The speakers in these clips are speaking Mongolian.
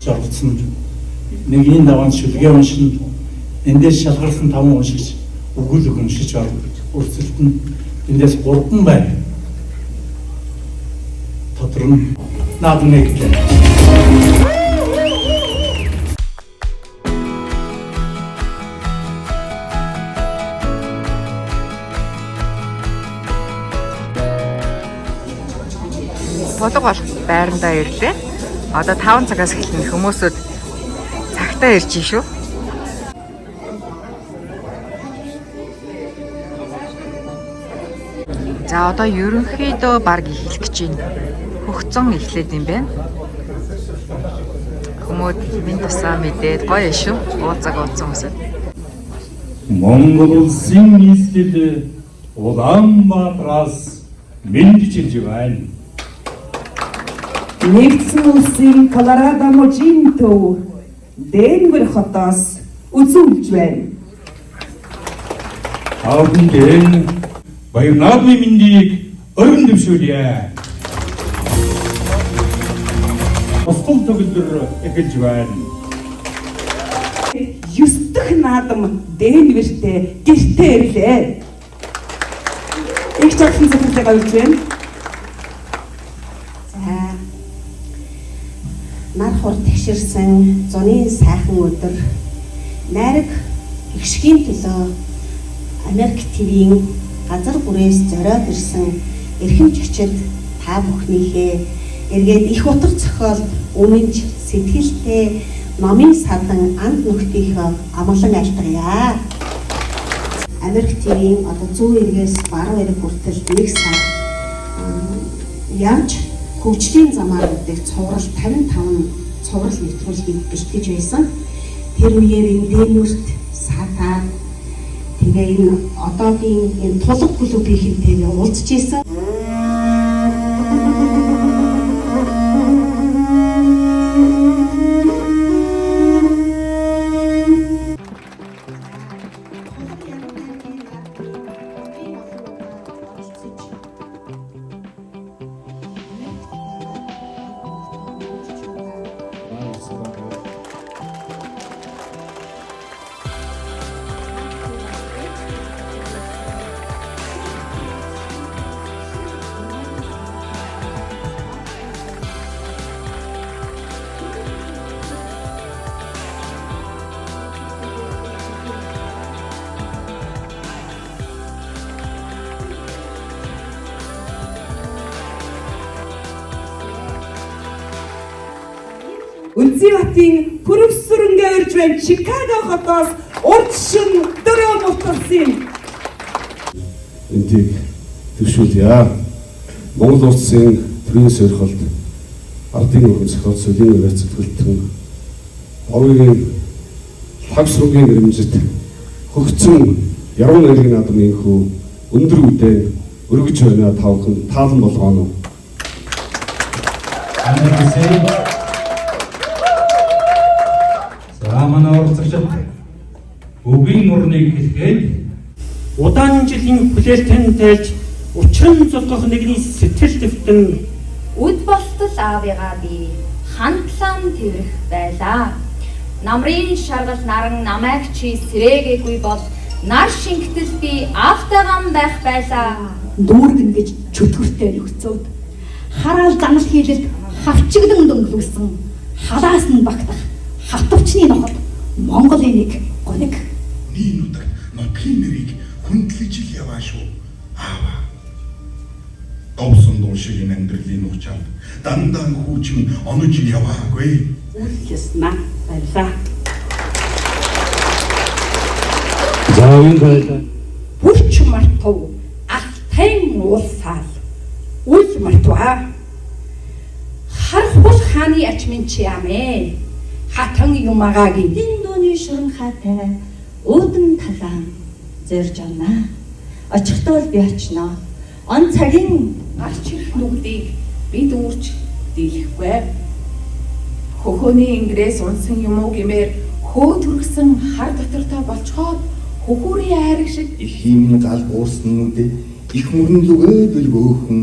Зоргоцсон нэгний даван шүлгээ уншин эндээс шалгарсан 5 уншигч өгүүлэг уншиж орно. Үрсэлт нь эндээс 3 байна. Дотор нь наад нэг гэлээ. Болго болох байрандаа ирлээ. Одоо 5 цагаас эхэлнэ хүмүүсүүд цагтаа ирж шүү. За одоо ерөнхийдөө баг эхлэх гэж байна. Хөгцөн эхлээд юм байна. Хүмүүс минь тусаа мэдээд гоё шүү. Ууцаг ууцсан үсэ. Монгол улсын нийслэл Улаанбаатараас мэдчилж байна. Нэгдсэн улсын Колорадо мужийн төв Денвер хотоос үзүүлж байна. Авдын баярнаадмын мэндийг өргөн дэвшүүлье. Остол төгөлдөр эхэлж байна. 9 дахь наадам Денвертэй гэртээ ирлээ. Их цогцлон зөвлөлийг авч байна. Нар хур тэгшэрсэн зуны сайхан өдөр найраг ихшгийн төлөө Америк ТV-ийн газар бүрээс зориод ирсэн эрхэм чочид та бүхнийхээ эргээд их утга зохиол өмнөж сэтгэлтэй номын садан анд нөхдийнхөө амгалан альтгая. Америк ТV-ийн одоо зүүн эргээс баруун эрэг хүртэл 1 сар явж хөгжлийн замаар үүдэг цуврал 55 цуврал нэвтрүүлгийг бэлтгэж байсан. Тэр үеэр энэ Денверт сатаад тэгээ энэ одоогийн энэ тулга клубийнхэнтэйгээ уулзж байсан. Үнзиватын Пүрвсүрэнгээ ирж байна. Чикаго хотоос урд шин дөрөв мутсан. Эндийг төвшүүлье. Монгол улсын төрийн сойрхолд ардын өргөн зохиол солийн өвөө зөвлөлтөн овгийн лав сургуулийн нэрмжит хөгцөн яруу найргийн наадмын хүү өндөр үдээ өргөж байна тавхан таалан болгоно. Манай урцагчид өгийн урныг хэлгээд удаан жилийн хүлээлтэн тайлж учран зулгах нэгний сэтгэл дэвтэн үд болтол аавыгаа би хандлан тэрэх байлаа. Намрын шаргал наран намайг чи сэрээгээгүй бол нар шингэтэл би автаган байх байлаа. Дүүргэн гэж чөтгөртэй нөхцөөд хараал занал хийлэл хавчигдан дөнгөлөсөн халаас нь багтах хатвчны ноход Монголын нэг гониг нийнүүдэг нотгийн нэрийг хүндлэж ил яваа шүү. Аава. Довсон дуун шиг энэ амьдралын уучаад дандаа хүүчин онож яваагүй. үлэснэ байлаа. заавын байлаа. Бүрч мартав алтайн уулсаал үл мартваа. Хархул хааны ачмын чи ямэ. Хатан юмагагийн дүүний шуран хатай өөдөн талаан зорж оноо. Очихтол би очноо. Он цагийн арч ирэх нүгдийг бид үүрч дийлэхгүй. Хөхөөний ингээс унсан юм уу гэмээр хөө төргсөн хар дотортоо болцоход хөхүүрийн айраг шиг Их химийн гал буурсан нүдэ их мөрөн зүгээд бөлгөөхөн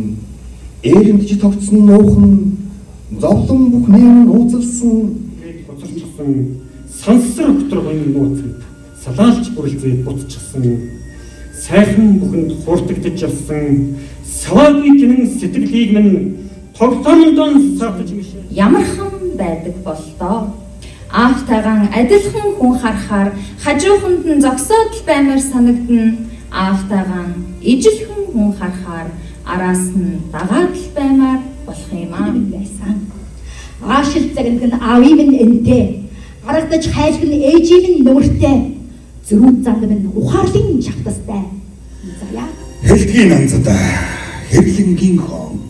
ээрэмдж тогтсон нуухан зовлон бүхнээ нууцлсан хоцорчсон сансар өгтрөгийн нууцнд салаалч бүрэлзээд бутчихсан сайхан бүхэнд хууртагдж явсан саваагүй гинэн сэтгэлийг минь тогтоомдон савтаж мишээ. Ямархан байдаг боллоо. Аавтайгаан адилхан хүн харахаар хажууханд нь зогсоод л баймаар санагдана. Аавтайгаан ижилхэн хүн харахаар араас нь дагаад л баймаар болох юм аа. Аашил цагт нь аавын минь энтэй. Харагдаж хайлг нь ээжийн минь нүртэй. Зүрүүд зам минь ухаарлын чавтастай. Заяа. Хэлтгийн анзада хэрлэнгийн хон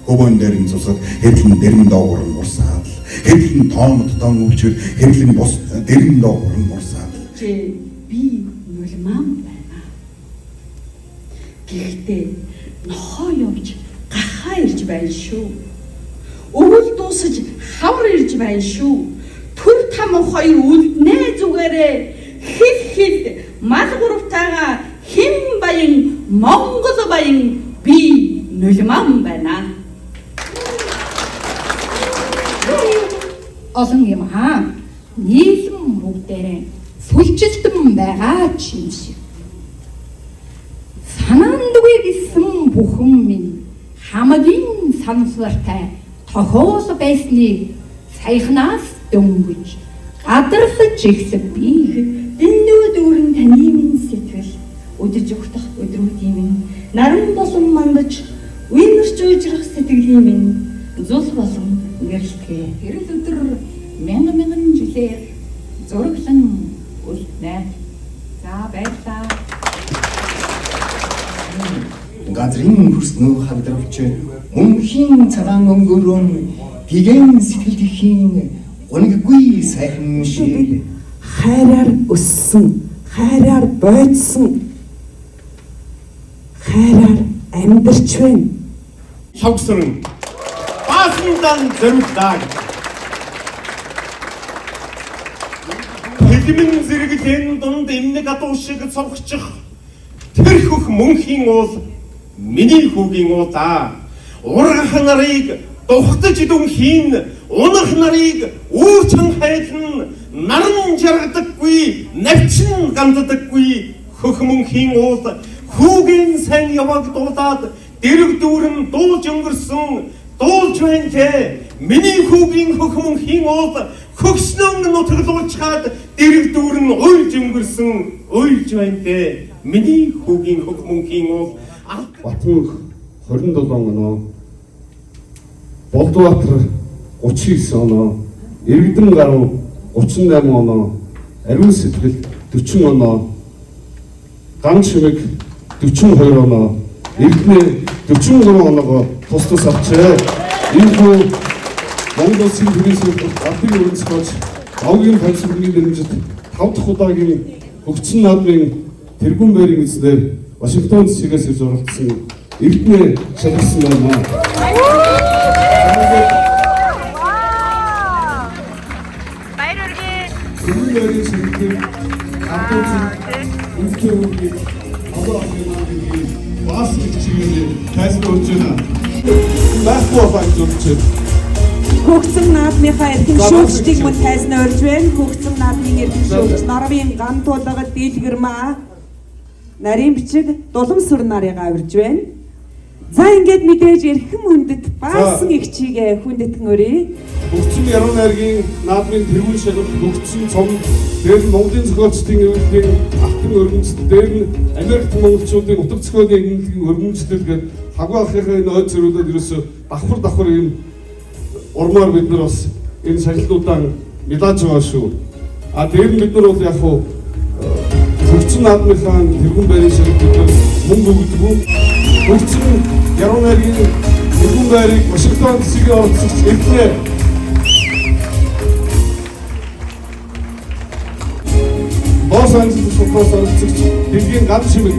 хөвөн дэрэн цусад хэрлэн дэрэн доогор нь урсаад хэрлэн тоомдтон өвчөр хэрлэн бус дэрэн доогор нь урсаад Чи би нулиман байна. Гэхдээ нохоо явж гахаа ирж байна шүү. Өвөл дуусаж хавар ирж байна шүү. Төр там хоёр үлднэ зүгээрээ хит мал гуравтайгаа хэн баян Монгол баян би нулиман байна. Олон юм аа. Нийлэн бүгдээрээ сүлжилтэн байгаа юм шиг. Санаандгүй гэсэн бүхэн минь хамгийн санамсартай тохиол байсныг саяхнаас дөнгөж гадарлаж ихлэг би Дэндүү дүүрэн таны минь сэтгэл өдөж өгдөх өдрүүдийн минь наран болон мандаж уйнэрч уйжрах сэтгэлийн минь зул болон гэрэлтгэ. Тэрл өдөр мянган жилээр зураглан үлднэ. За баярлаа. Газрын хөрснөө хавдравч мөнхийн цагаан өнгөрөн гигэн сэтгэлдэхийн гониггүй сайхан шиг хайраар өссөн, хайраар бойдсон, хайраар амьдарч байна. Шавгсрын баасындан зөрвөлдөг. Хэлмэн зэрэглэн дунд эмнэг адуу шиг цовхчих тэрхөх мөнхийн уул миний хүүгийн уудаа. Ургах нарыг духтаж дүнхийн унах нарыг үүрчэн хайлан наран жаргадаггүй навчин ганддаггүй хөх мөнхийн уул хүүгийн сайн яваг дуудаад дэрэг дүүрэн дуулж өнгөрсөн дуулж байна те миний хүүгийн хөх мөнхийн уул хөгснөн нутаглуулчаад дэрэг дүүрэн уйлж өнгөрсөн байна те миний хүүгийн хөх мөнхийн уул Батмөнх 27 оноо, Болдбаатар 39 оноо, Иргэдэн гаруй 38 оноо, Ариун сэтгэл 40 оноо, Ган чимэг 42 оноо, Эрдэнэ 43 оноогоо тус тус авчээ. Иймгүй Монгол Улсын төрийн сургууль Ардын өрнөцгөөж авгийн фальсификийн дэмжид 5 дахь удаагийн хөгжсөн наадмын тэргүүн байрын эзнээр Вашингтон дэсгээс ирж оролцсон Эрдэнэ шалгасан байна. Тэргүүн байрын шилдэг автоцын үнэхээр одоо бас чигээр тайсан болж байна. Байхгүй байна гэж Хөгцөн наадмынхаа эрхэм шүүгчдийг мөн тайзан орж байна. Хөгцөн наадмын эрхэм шүүгч Норвын ган тулгад дийлгэрмаа нарийн бичиг дулам сүр нарыг авирж байна. За ингээд мэдээж эрхэм хүндэт баасан их чигээ хүндэтгэн өрье. Хөгцөн яруу найргийн наадмын тэргүүн шалгалт хөгцсөн цом дээр нь Монголын зохиолчдын өвлийн алтан өргөмжлөл дээр нь Америкт монголчуудын утга зохиолын игнэлгийн өргөмжлөл гээд хагуу ахыхаа энэ ойд зөрүүлээд ерөөсө давхар юм урмаар бид нар бас энэ шалгалтуудаа мэдээж байгаа шүү. А дээр нь бид нар бол яг хуу хөгцсөн наадмынхаа тэргүүн байрын шалгалтууд мөнгө өгдөг. Хөгцсөн яруу найргийн тэргүүн байрыг Вашингтон дэсгийн оролцогч Эрдэнэ Лос Анжелес хотоос оролцогч Дэлхийн ган чимэг.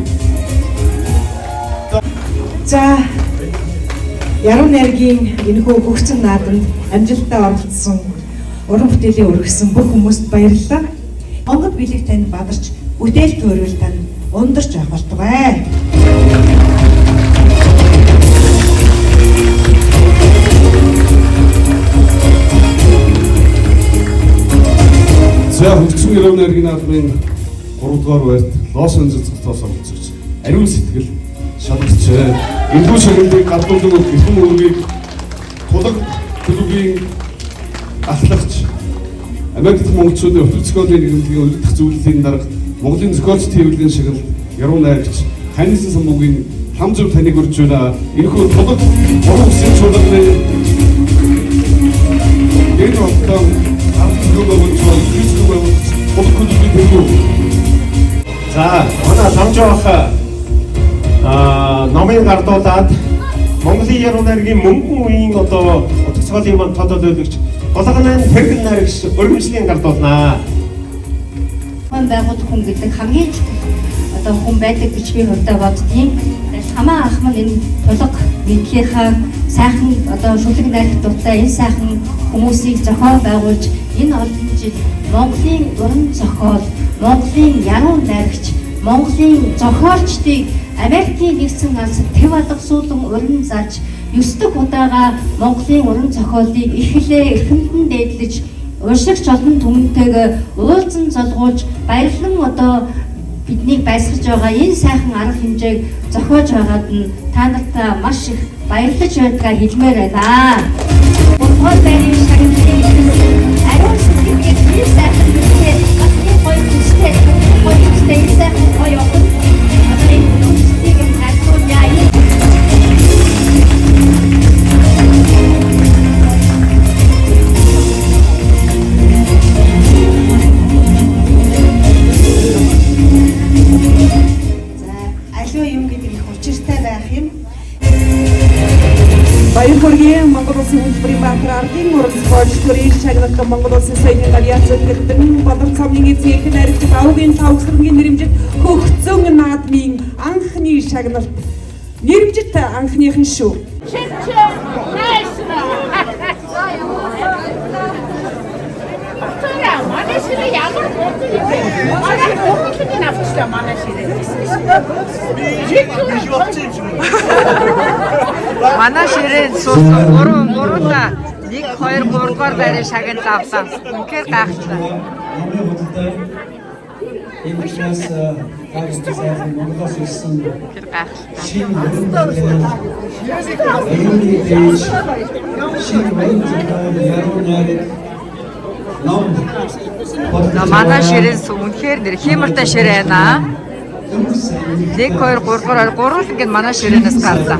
За яруу найргийн энэхүү хөгцсөн наадамд амжилттай оролцсон уран бүтээлийн өргөсөн бүх хүмүүст баярлалаа. Монгол билег танд бадарч бүтээл төрөл тань ундарч авах болтугай. За хөгжсөн ерөнхий найргийн наадмын 3 дугаар байрт Лос Анжелесоос оролцож ариун сэтгэл шалгажээ. Энэхүү шагналыг гадуурлаг гэрхэн үүргийг тулаг клубын ахлагч Америкт монголчуудын өтөр зохиолын нэгдлийн өргөдөх зөвлөлийн дарга Монголын зохиолч тээврийн шагнал яруу найрагч Ханисан самбуугийн хам зөв таныг урьж байна. Энэхүү тулаг уран бүсийн чуулганы энэ хотод За, манай самжоох номын гардуулаад Монголын яруу найргийн мөнгөн үеийн одоо утга цогцолын манд тодорхойлогч Булган Тэргэн найрагч өргөмжлийн гардуулнаа. Байгуулах хүн гэдэг хамгийн одоо хүн байдаг гэж би хувьдаа боддгийн. Хамаа ах маань энэ тулаг мэдлийнхаа сайхан одоо шүлэг найрах дутаа энэ сайхан хүмүүсийг зохион байгуулж энэ олон жил Монголын уран зохиол, Монголын яруу найрагч, Монголын зохиолчдыг Америкийн нэгдсэн улсад төв алгасуулан уран зарж 9 дахь удаага Монголын уран зохиолыг эхлээ эрхэмдэн дээдлэж уншигч олон түмэнтэйг уулзан золгуулж баярлан одоо биднийг байсгаж байгаа энэ сайхан арга хэмжээг зохиож байгаад нь та нартай маш их баярлаж байдгаа хэлмээр байна. Гурван байрын шагналыг ариун сэтгэлээр энэ сайхан мэдээ батны гоё хүстэй энэ сайхан гоё явах одоо энэ хүстэйг хайрлуул яа. Баяр хүргэе Монгол Улсын хөтөлбөрийн баатар ардын уран зохиолч төрийн шагналтай Монгол Улсын соёлын авиацийн гэрдэн болон цомын эзэн найрагч Авгийн тавгсрын нэрэмжит хөгцөн наадмын анхны шагналт нэрэмжит анхныхан шүү. Манай ширээн суусан 3 1 2 3 дугаар байрын шагнал авлаа. Үнэхээр гайхалтай. Энэ шээс гайхалтай Монголоос ирсэн шинэ манай ширээн үнэхээр нэр хэмэртэй ширээ байна. 1 2 3 гурван ингэ манай ширээнээс гарлаа.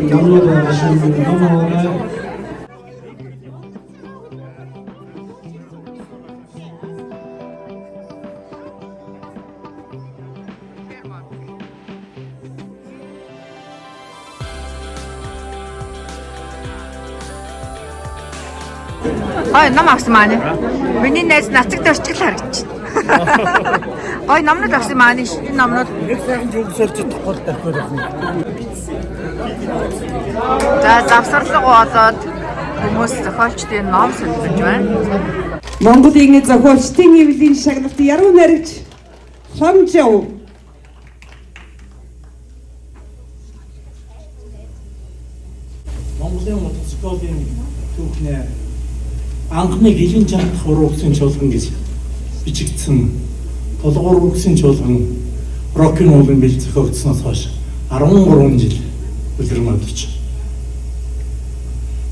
Ой, нам авсан маань. Миний найз нацагт орчгол харагдчих. Ой, номнод авсан маань. Энэ номнод нэг сайхан жүгсэлж чадахгүй тавьдаг байна. За, завсарлага болоод хүмүүс зохиолчдын ном сонирхож байна. Монголын зохиолчдын эвлийн шагналт яруу найрагч Самжов. Монголын утга зохиолын түүхнээ анхны гэлэн чанарт уруугсын чуулган гэж бичигдсэн тулгуур уруугсын чуулган рок-н-роллын бил зохиогдсноос хойш 13 жил үлрэмэдэж.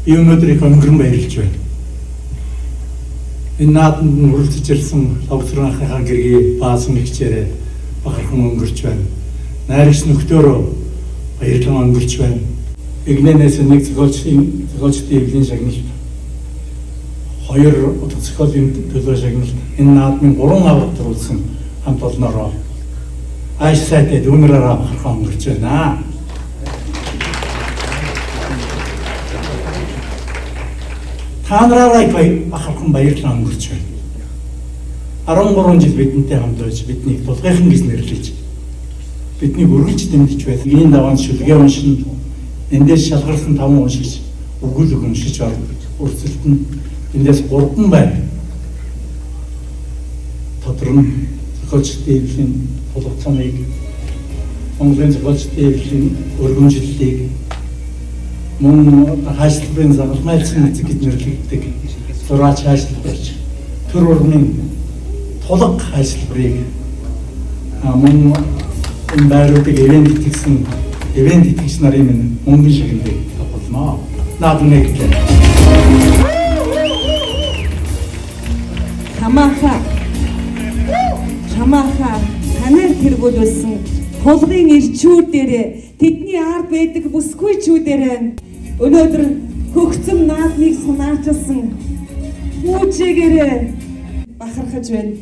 Би өнөөдөр их өнгөрөн баярлж байна. Энэ наадманд хүрэлцэж ирсэн лавсрынхаа гэргийг баасан ихчээрээ бахархан өнгөрч байна. Найрагч нөхдөөрөө баярлан өнгөрч байна. Игнэнээс нэг зохиолчдын эвлийн шагнал 2 утга зохиолын төлөө шагнал энэ наадмын 3 аврал төрүүлсэн хамт олноороо ааш сайтай дүүнэрээ бахархан өнгөрч байна. Та нараараа бахархан баярлан өнгөрч байна. 13 жил бидэнтэй хамт байж биднийг тулгайхан гэж нэрлэж биднийг өргөж дэмжиж байсан. Энэ даваан шүлгээ уншин эндээс шалгарсан 5 уншигч өгүүлэг уншиж байна. Үрсэлт нь эндээс 3 байна. Тодор нь зохиолчдын эвлийн тулгуурлыг Монголын зохиолчдын эвлийн өргөмжлөлийг мөн хаашлбарын загалмайлсан эцэг гэж нэрлэгддэг зураач хаашлагч төр урмын тулга ажлбарыг мөн энэ байруудыг ивент итгэгч нарын минь мөнгөн шигэндээ тоглоно. Наад нэг л. Хамааха танаар тэргүүлсэн тулгын ирчүүдээр тэдний ард байдаг бүсгүйчүүдээр өнөөдөр хөгцөм наадмыг сунаачилсан хүүчээгээр бахархаж байна.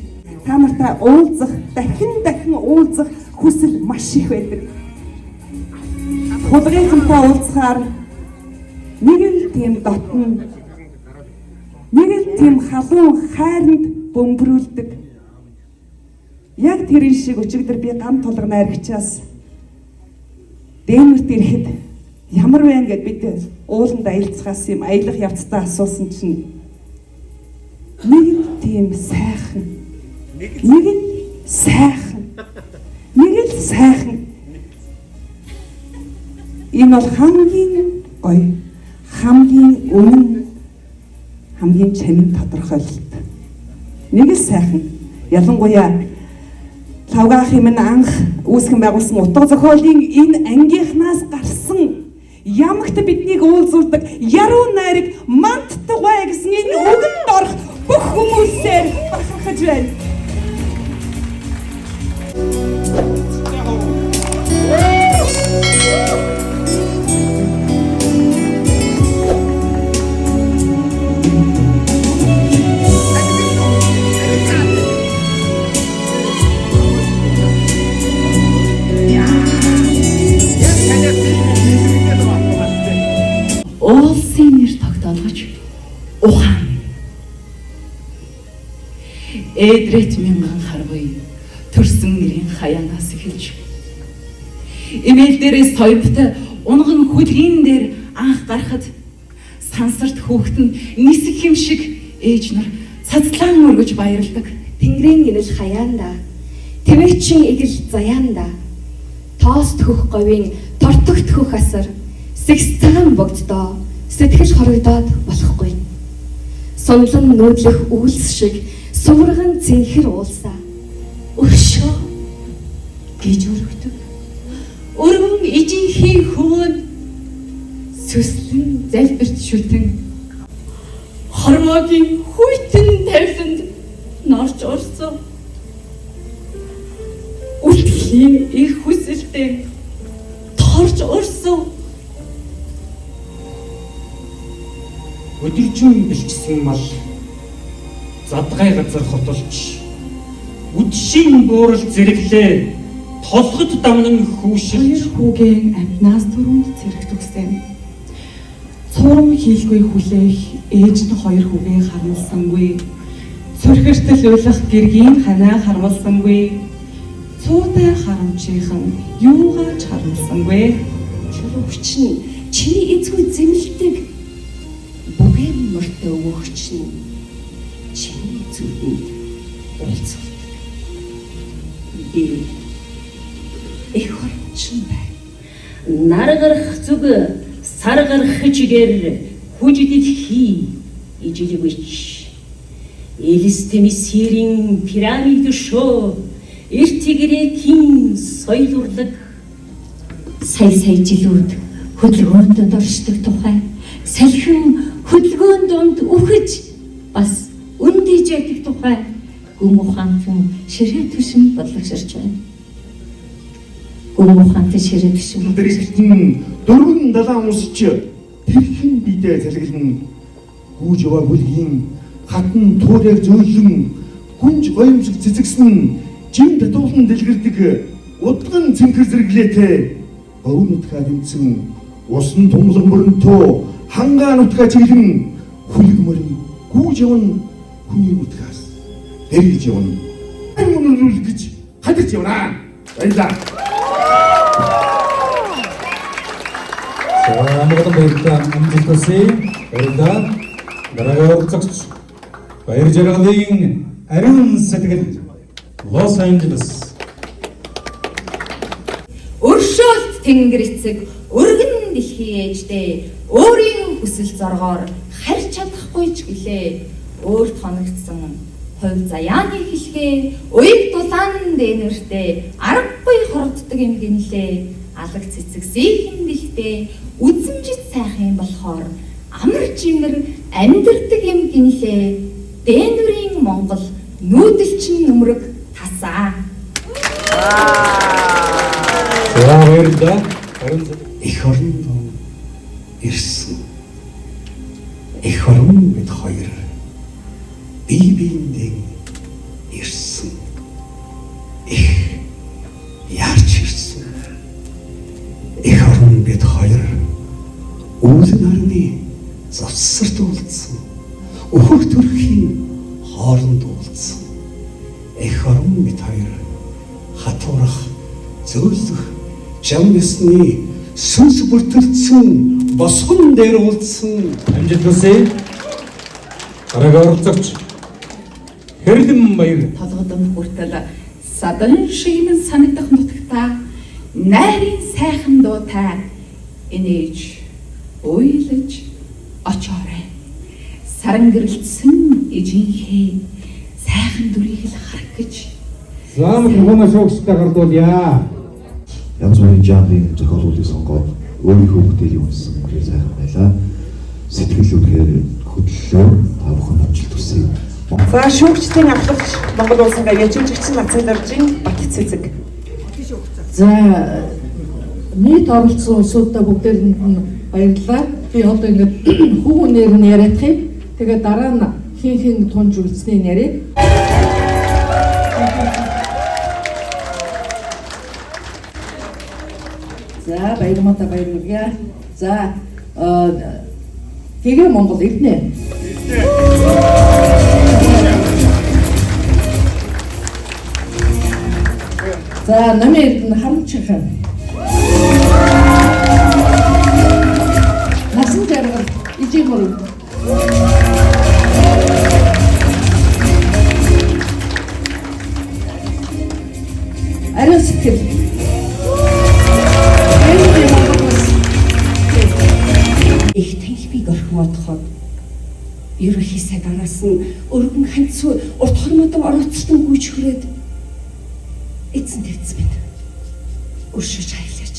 Та нартай уулзах, дахин уулзах хүсэл маш их байдаг. Тулгынхантай уулзахаар нэг л тийм дотн, нэг л тийм халуун хайранд бөмбөрүүлдэг. Яг тэр шиг өчигдөр би гам тулга найрагчаас Дэнвэрт ирэхэд ямар байна гэд бид ууланд аялцахаас юм аялах явцдаа асуусан чинь нэг л тийм сайхан, нэг л сайхан. Энэ бол хамгийн гоё, хамгийн үнэн, хамгийн чанар тодорхойлолт. Нэг л сайхан. Ялангуяа Лавгаах юм анх үүсгэн байгуулсан утга зохиолын энэ ангийнхнаас гарсан ямагт биднийг уулзуулдаг яруу найраг мантдагвай гэсэн энэ үгэнд орох бүх хүмүүсээр бахархаж байна. Уулсын нэр тогтоолгож ухаан. Эдрет мянган харвай төрсөн нэрийн хаяанаас эхэлж. Эмээл дээрээс тойвт унган хүлгийн дээр анх гарахад сансарт хөөхтөн нисэх юм шиг ээж нар цацлаан өргөж баярладаг. Тэнгэрийн гинэл хаяанда, тэмээчин игэл заяанда, тоост хөх говийн тортогт хөх асар, сэгс цагаан богддоо сэтгэл хорогдоод болохгүй. Сунлан нүүдлэх үйлс шиг сувраган зинхэр уулсаа өшөө гэж өргөдөг. Өргөн ижийнхий хөвөн сүслэн залбирч шүтэн Хормогийн хүйтэн тавиланд норж орсон. Үлдэхийн их хүсэлтэд торж орсон. Өдөржин бэлчсэн мал задгай газар хотолч үдшийн буурал зэрэглээ толгод дамнан хүүшилж хүүгийн амтнаас түрүүнд зэрэг төгсөн. Цурам хийлгүй хүлээх ээж нь хоёр хүүгээ харамлсангүй. Цөрхөртөл уйлах гэргийн ханаа харамлсангүй. Цуутай харамчийнхан юугаач харамлсангүй. Чулууч нь чиний эзгүй зэмлдэг бүгээр мөртөө өгч нь чиний зүудэнд уулзалдаг. Би их хорчин бай. Наргарах зүг саргарах чигээр хүжидэл хий ижилгүйч. Элис темисэрийн пирамид шоо эртигрэкийн соёлурлаг Сая жилүүд хөдөлгөөнд доршдог тухай салхин хөдөлгөөнд донд үхэж бас үндиж яддаг тухай Гүм ухаантан ширээ түшин бодлогширч байна. Гүм ухаантан ширээ түшин дэрэгтэн дөрвөн далайн усч тэрхэн бидээ залгилна. Гүүж яваа бүлгийн хатан туурайг зөөлөн гүнж гоёмсог цэцэгсэн жим татуулан дэлгэрдэг удган цэнхэр зэрэглээтэй өвн утгаа дэмцэн усан тунгалаг мөрөнтөө хангаан утгаа чиглэн хүлгмөрн гүүж явна хүний утгаас дэргэж явна үнэлүүл гэж хадаж явна. Баярлалаа. Амгалан баярлалаа. Амжилт хүсье. Баярлалаа. Дараагийн уралдагч Баяр жаргалын ариун сэтгэл Лос Анжелес. Өршөөлт тэнгэр эцэг өргөн дэлхийн ээждээ өөрийн хүсэл зоргоор харьж чадахгүй ч гэлээ өөрт хоногдсон хувь заяаны хэлгээ уяг дулаан дэнэртэй аргагүй хорддог юм гинлээ. Алаг цэцэг зээхэн бэлдээ үзэмжит сайхан болохоор амар жимэр амьдэрдэг юм гинлээ. Дэнүрийн Монгол нүүдэлчин нүмерэг тасаа. баярлалаа. Эх орон ирсэн. Эх орон бид хоёр бие биендээ ирсэн. Эх яарч ирсэн. Эх орон бид хоёр үйл нарны завсарт уулзсан. Өөх төрхийн хооронд уулзсан. Эх орон бид хоёр хатуурах зөөлөх жам ясны сүнс бүртэрсэн босгон дээр уулзсан. Амжилт хүсье. Дараагийн оролцогч Хэрлэн баяр. Толгодон хүртэл садан шигмэн санагдах нутагта найрын сайхан дуутай энэж уйлж очоорой. Саран гэрэлтсэн ижинхээ сайхан дүрийг л харах гэж. Заамт хүмүүс шогстой гардуулъя. Янз бүрийн жанрын зохиолуудыг сонгоод өөрийнхөө бүтээлийг үнсэн мөрөө сайхан байлаа. Сэтгэл үнээр хөдлөлөө та бүхэн амжилт хүсье. За шүүгчдийн авлагч Монгол улсын гавьяачигчдын нацааларжийн Бат цэцэг. За нийт оролцсон улсуудаа бүгдээрэнд нь баярлалаа. Би одоо ингэ хүүнээр нь яриадах юм. Тэгээд дараа нь хин тунж үлдсэний нэрээ. За баярмата баярлалаа. За тэгээ Монгол ирнэ. За намайг нь хамчихсан. Насан жаргал ижимөр. Ариун сэтгэл. Их танхимыг орхин одоход ерөнхий сайдараас нь өргөн ханцуу урт хормодон орооцтон гүйж хүрээд эзэн дэвц мэд өршөж хайлаач.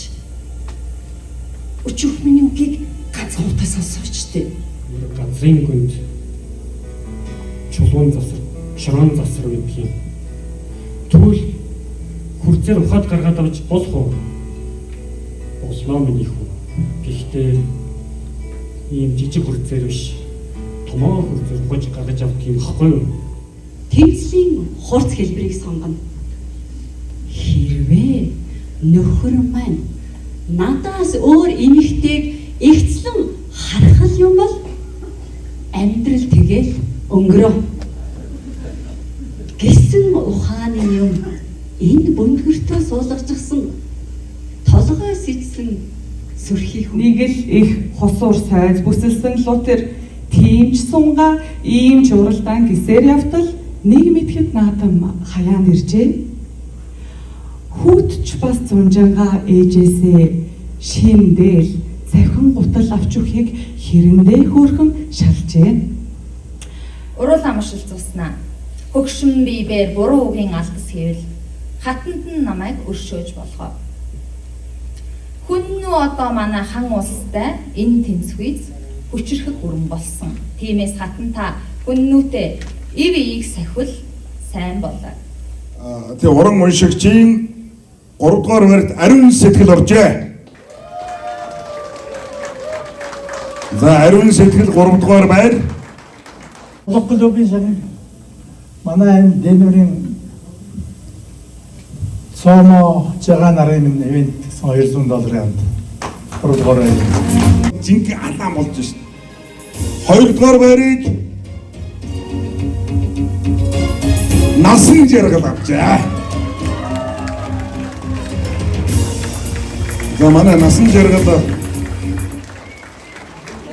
Өчүүх миний үгийг ганц хуутаа сонсоочтой. Газрын гүнд чулуун засар, шороон засар гэдэг юм. Тэгвэл хүрцээр ухаад гаргаад авч болох уу? Бослоо миний хүү. Гэхдээ ийм жижиг хүрцээр биш. Томоо хүрцээр гож гаргаж авах юм хэвгүй юу? Тэмцлийн хурц хэлбэрийг сонгоно. Хэрвээ нөхөр маань надаас өөр эмэгтэйг ихцлэн харах юм бол амьдрал тэгэл өнгөрөө. Гэсэн ухааны юм энэ бөндгөртөө суулгажсан толгойс ичсэн сүрхий хүн. Нэг л их хосуур сайз бүсэлсэн лутер тиймч сунга ийм ч уралдаан гисээр явтал нэг мэдхэд наадам хаяанд иржээ. Хүүтч бас зунжанга ээжээсээ шиндэл завхан гутал авч өгөхийг хэрэндээ хөөрхөн шалжээ. Урал амаршил цуснаа. Хөгшин биебээр буруу үгийн алдас хийвэл хатанд нь намайг өршөөж болгоо. Хүн нүү одоо манай хан улстай энэ тэнцвийц хүчрэхэг бүрэн болсон. Тиймээс хатан та хүн нүүтэй ив ийг сахивал сайн болоо. Тэгээ уран уншигчийн 3 дугаар барьд ариун сэтгэл оржээ. За ариун сэтгэл 3 дугаар байр. Локологийн сайн манай энэ Дэнүрийн цомо жагаа нарын ивент гэсэн $200 амт. 3 дугаар байр. Жинхэнэ алаан болж шин. 2 дугаар байрыг насан жаргал авчаа. За манай насан жаргал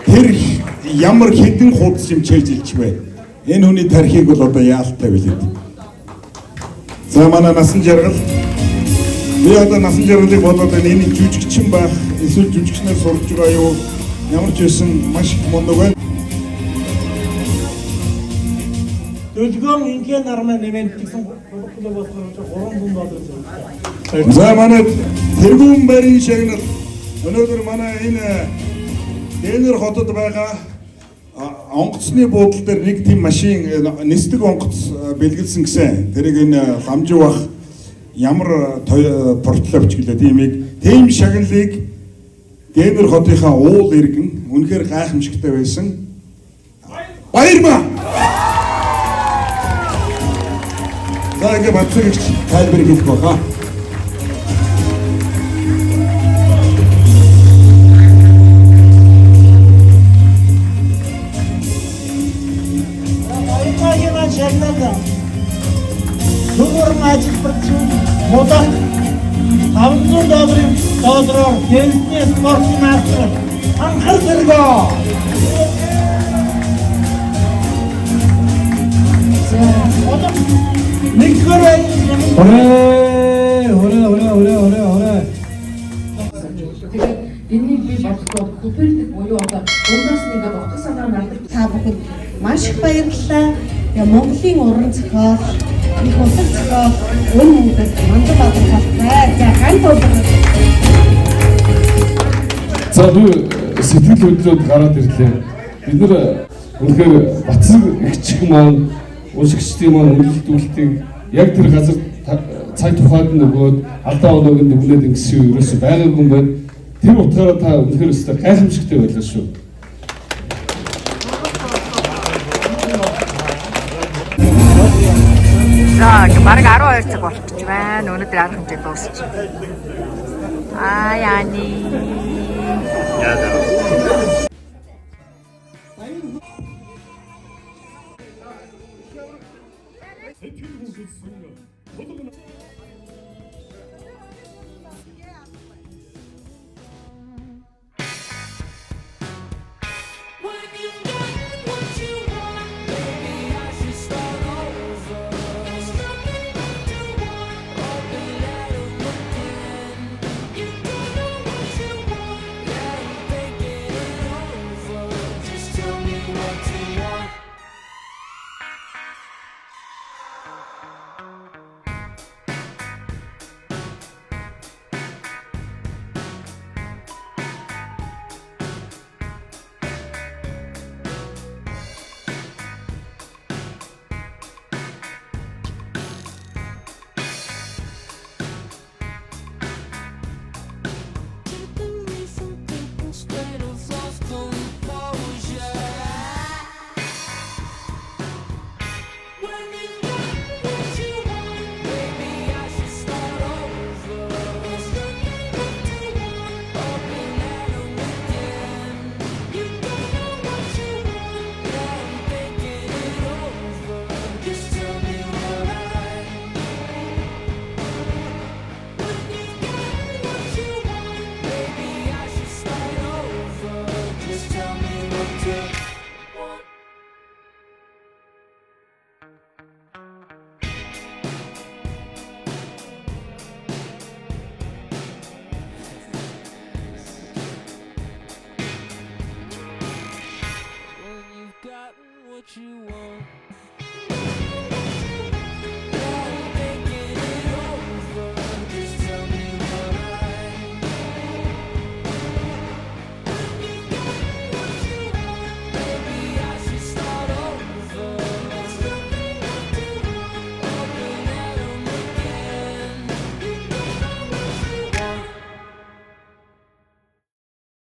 тэр ямар хэдэн хуудас юм чийж илч вэ? Энэ хүний тархийг бол одоо яалттай билээ. За манай насан жаргал би одоо насан жаргалыг болоод энэ жүжигчин байх эсвэл жүжигчнээр сурж байгаа юу? Ямар ч байсан маш их мундаг байна. Дөлгөөн ингийн нармаа нэмээд гэсэн бүлэг болохоор 3 хүн болоод байна. За манай тэргүүн барийн шагнал өнөөдөр манай энэ Дэнэр хотод байгаа онгоцны буудлын дээр нэг тийм машин нисдэг онгоц бэлгэлсэн гэсэн. Тэрийг энэ ламжуу бах ямар портфолиовч гэлээ тийм шагналыг Дэнэр хотынхаа уул иргэн үнэхээр гайхамшигтай байсан. Баярмаа. За ингэ бацгч тайлбар хийх баха. Баярмаа шагналаа. Зүгээр мажик процент модаг $500 хэмжээний спортын мастер анхаар зэрэгөө. Тэгээд энийг би бодлоо Коперник буюу одоо дундаас нэгээд утга санаа нардаг Та бүхэнд маш их баярлалаа. Монголын уран зохиол, их улсын зохиол, өн мөнгөд мандал бодлоготой. За ганц бодлого. За би сэтгэл хөдлөлд гараад ирлээ. Бид нэр үнэхээр Батцэг эгчиг маань уншигчдын маань үнэлтүүлтийг яг тэр газар цаг тухайд нөгөөд алдаа оноог нүглээд ингэсэн юу ерөөсөй байгаагүй юм байна. Тэр утгаараа та үнэхээр өстой гайхамшигтай байлаа шүү. За бараг 12 цаг болчихж байна. Өнөөдөр арга хэмжээ дуусч. Яани. Яа.